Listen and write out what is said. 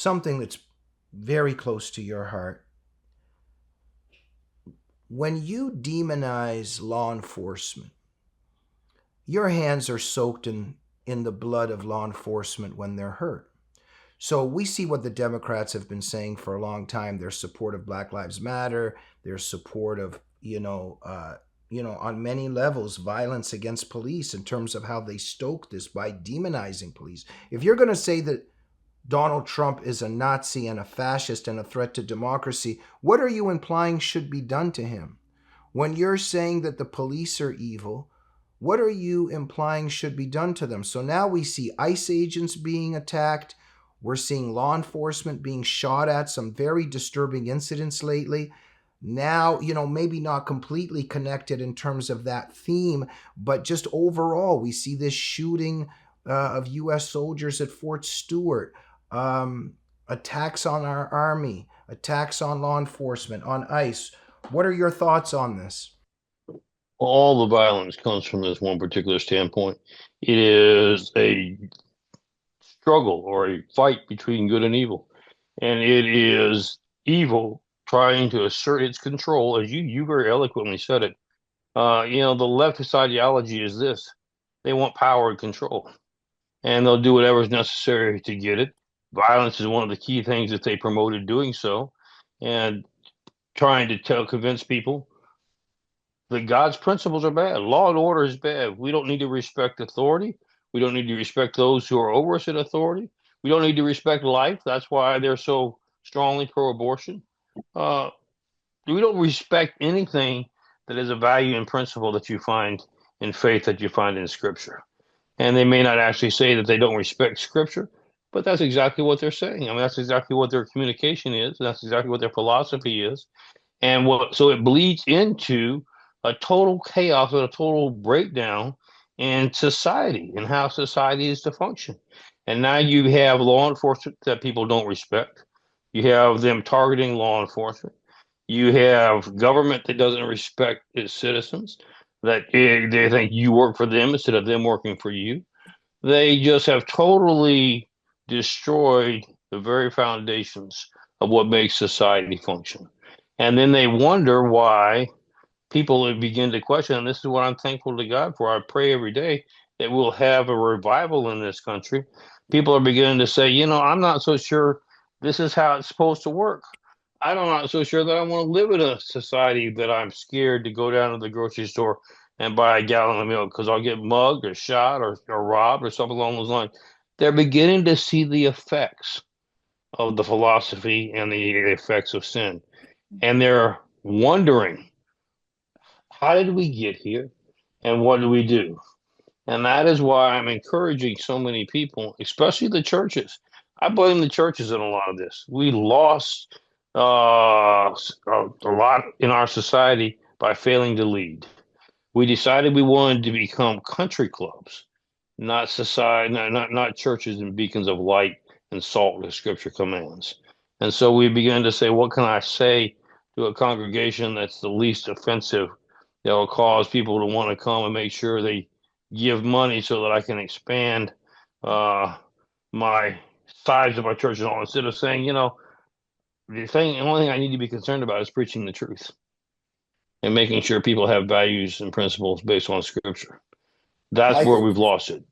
something that's very close to your heart. When you demonize law enforcement, your hands are soaked in the blood of law enforcement when they're hurt. So we see what the Democrats have been saying for a long time. Their support of Black Lives Matter, their support of, on many levels, violence against police in terms of how they stoke this by demonizing police. If you're going to say that Donald Trump is a Nazi and a fascist and a threat to democracy, what are you implying should be done to him? When you're saying that the police are evil, what are you implying should be done to them? So now we see ICE agents being attacked. We're seeing law enforcement being shot at, some very disturbing incidents lately. Now, maybe not completely connected in terms of that theme, but just overall, we see this shooting of U.S. soldiers at Fort Stewart, attacks on our army, attacks on law enforcement, on ICE. What are your thoughts on this? All the violence comes from this one particular standpoint. It is a struggle or a fight between good and evil. And it is evil trying to assert its control, as you very eloquently said it. The leftist ideology is this. They want power and control, and they'll do whatever is necessary to get it. Violence is one of the key things that they promoted doing so, and trying to convince people that God's principles are bad. Law and order is bad. We don't need to respect authority. We don't need to respect those who are over us in authority. We don't need to respect life. That's why they're so strongly pro-abortion. Uh, we don't respect anything that is a value and principle that you find in faith, that you find in Scripture. And they may not actually say that they don't respect Scripture, but that's exactly what they're saying. I mean, that's exactly what their communication is. That's exactly what their philosophy is. And so it bleeds into a total chaos and a total breakdown in society and how society is to function. And now you have law enforcement that people don't respect. You have them targeting law enforcement. You have government that doesn't respect its citizens, that they think you work for them instead of them working for you. They just have totally destroyed the very foundations of what makes society function. And then they wonder why people begin to question, and this is what I'm thankful to God for. I pray every day that we'll have a revival in this country. People are beginning to say, I'm not so sure this is how it's supposed to work. I'm not so sure that I want to live in a society that I'm scared to go down to the grocery store and buy a gallon of milk because I'll get mugged or shot or robbed or something along those lines. They're beginning to see the effects of the philosophy and the effects of sin. And they're wondering, how did we get here? And what do we do? And that is why I'm encouraging so many people, especially the churches. I blame the churches in a lot of this. We lost a lot in our society by failing to lead. We decided we wanted to become country clubs, not society, not churches and beacons of light and salt as Scripture commands. And so we began to say, what can I say to a congregation that's the least offensive that will cause people to want to come and make sure they give money so that I can expand my size of my church and all, instead of saying, the only thing I need to be concerned about is preaching the truth and making sure people have values and principles based on Scripture. That's where Michael, we've lost it.